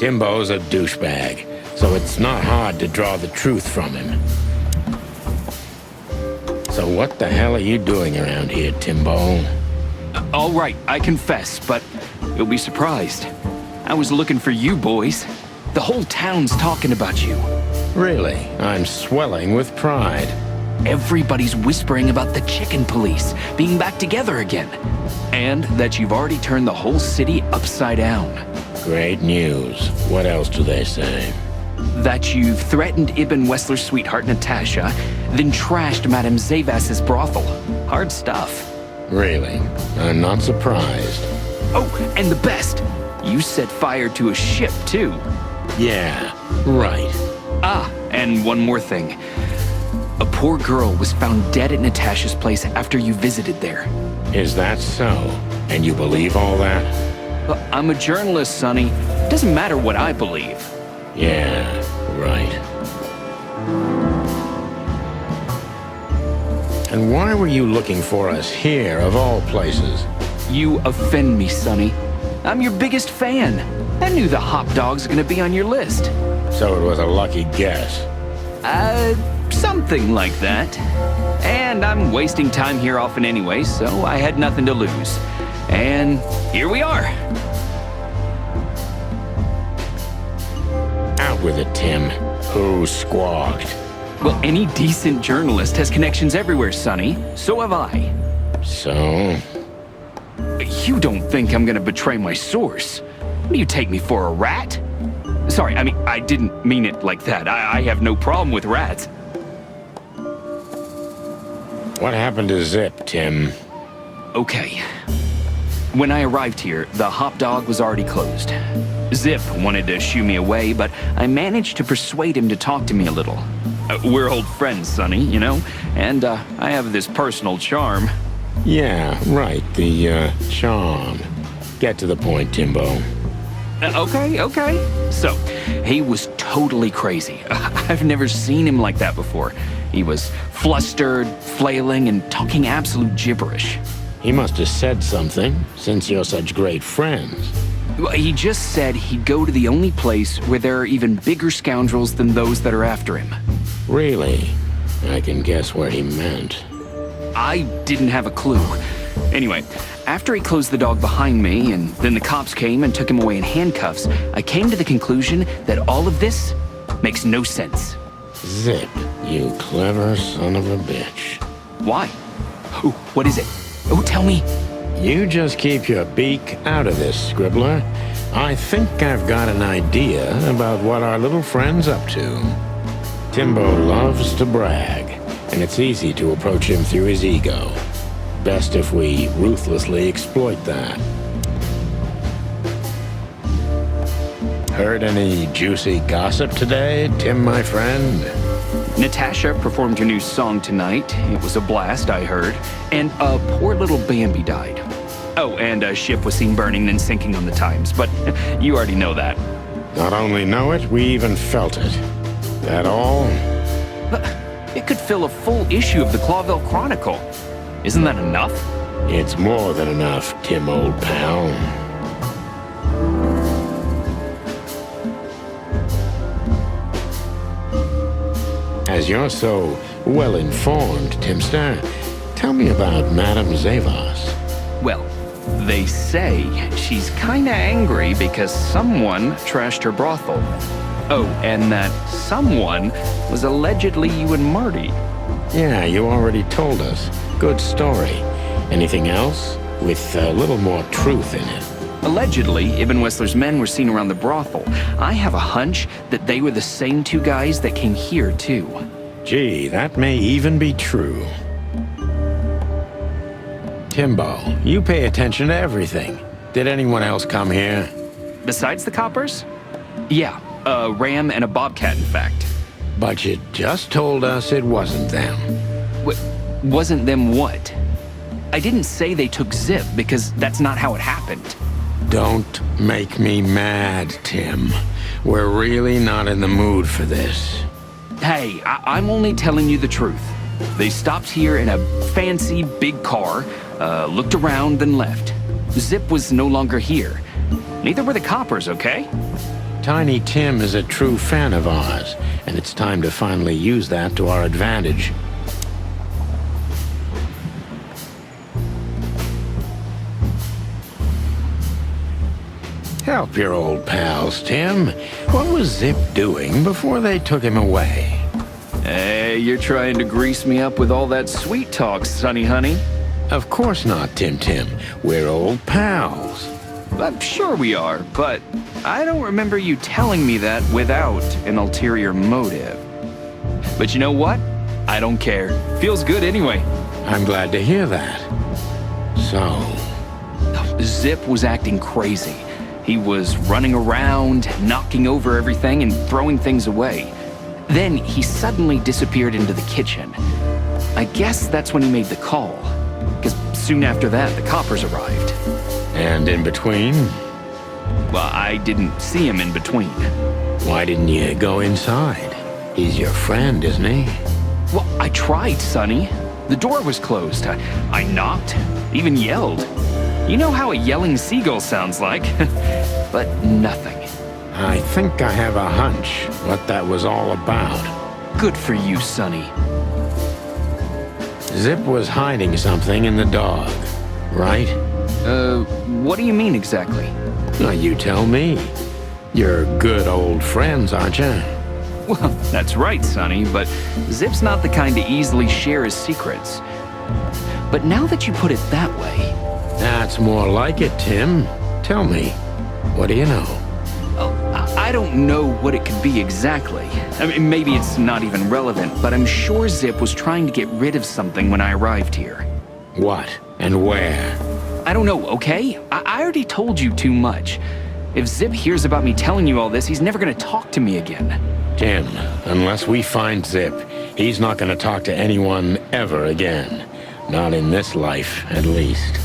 Timbo's a douchebag, so it's not hard to draw the truth from him. So what the hell are you doing around here, Timbo? All right, I confess, but you'll be surprised. I was looking for you boys. The whole town's talking about you. Really? I'm swelling with pride. Everybody's whispering about the chicken police being back together again. And that you've already turned the whole city upside down. Great news. What else do they say? That you've threatened Ibn Wessler's sweetheart Natasha, then trashed Madame Zaiwass's brothel. Hard stuff. Really? I'm not surprised. Oh, and the best! You set fire to a ship, too. Yeah, right. Ah, and one more thing. A poor girl was found dead at Natasha's place after you visited there. Is that so? And you believe all that? I'm a journalist, Sonny. Doesn't matter what I believe. Yeah, right. And why were you looking for us here, of all places? You offend me, Sonny. I'm your biggest fan. I knew the hop dog's gonna be on your list. So it was a lucky guess. Something like that. And I'm wasting time here often anyway, so I had nothing to lose. And here we are. Out with it, Tim. Who squawked? Well, any decent journalist has connections everywhere, Sonny. So have I. So? You don't think I'm gonna betray my source? What do you take me for, a rat? Sorry, I mean, I didn't mean it like that. I have no problem with rats. What happened to Zipp, Tim? Okay. When I arrived here, the hop dog was already closed. Zipp wanted to shoo me away, but I managed to persuade him to talk to me a little. We're old friends, Sonny, you know? And I have this personal charm. Yeah, right, the charm. Get to the point, Timbo. Okay. So, he was totally crazy. I've never seen him like that before. He was flustered, flailing, and talking absolute gibberish. He must have said something, since you're such great friends. He just said he'd go to the only place where there are even bigger scoundrels than those that are after him. Really? I can guess where he meant. I didn't have a clue. Anyway, after he closed the dog behind me, and then the cops came and took him away in handcuffs, I came to the conclusion that all of this makes no sense. Zipp, you clever son of a bitch. Why? Oh, what is it? Oh, tell me. You just keep your beak out of this, Scribbler. I think I've got an idea about what our little friend's up to. Timbo loves to brag, and it's easy to approach him through his ego. Best if we ruthlessly exploit that. Heard any juicy gossip today, Tim, my friend? Natasha performed her new song tonight. It was a blast, I heard. And a poor little Bambi died. Oh, and a ship was seen burning and sinking on the Times, but you already know that. Not only know it, we even felt it. That all? But it could fill a full issue of the Clawville Chronicle. Isn't that enough? It's more than enough, Tim, old pal. As you're so well-informed, Timster, tell me about Madame Zaiwass. Well, they say she's kinda angry because someone trashed her brothel. Oh, and that someone was allegedly you and Marty. Yeah, you already told us. Good story. Anything else? With a little more truth in it. Allegedly, Ibn Wessler's men were seen around the brothel. I have a hunch that they were the same two guys that came here, too. Gee, that may even be true. Timbo, you pay attention to everything. Did anyone else come here? Besides the coppers? Yeah, a ram and a bobcat, in fact. But you just told us it wasn't them. Wasn't them what? I didn't say they took Zipp, because that's not how it happened. Don't make me mad, Tim. We're really not in the mood for this. Hey, I'm only telling you the truth. They stopped here in a fancy big car, looked around, then left. Zipp was no longer here. Neither were the coppers, okay? Tiny Tim is a true fan of ours, and it's time to finally use that to our advantage. Help your old pals, Tim. What was Zipp doing before they took him away? Hey, you're trying to grease me up with all that sweet talk, Sonny honey. Of course not, Tim. We're old pals. I'm sure we are, but I don't remember you telling me that without an ulterior motive. But you know what? I don't care. Feels good anyway. I'm glad to hear that. So, Zipp was acting crazy. He was running around, knocking over everything and throwing things away. Then he suddenly disappeared into the kitchen. I guess that's when he made the call, because soon after that, the coppers arrived. and in between? Well, I didn't see him in between. Why didn't you go inside? He's your friend, isn't he? Well, I tried, Sonny. The door was closed. I knocked, even yelled. You know how a yelling seagull sounds like. But nothing. I think I have a hunch what that was all about. Good for you, Sonny. Zipp was hiding something in the dog, right? What do you mean exactly? Now you tell me. You're good old friends, aren't you? Well, that's right, Sonny, but Zipp's not the kind to easily share his secrets. But now that you put it that way... That's more like it, Tim. Tell me, what do you know? Oh, I don't know what it could be exactly. I mean, maybe it's not even relevant, but I'm sure Zipp was trying to get rid of something when I arrived here. What and where? I don't know, okay? I already told you too much. If Zipp hears about me telling you all this, he's never gonna talk to me again. Tim, unless we find Zipp, he's not gonna talk to anyone ever again. Not in this life, at least.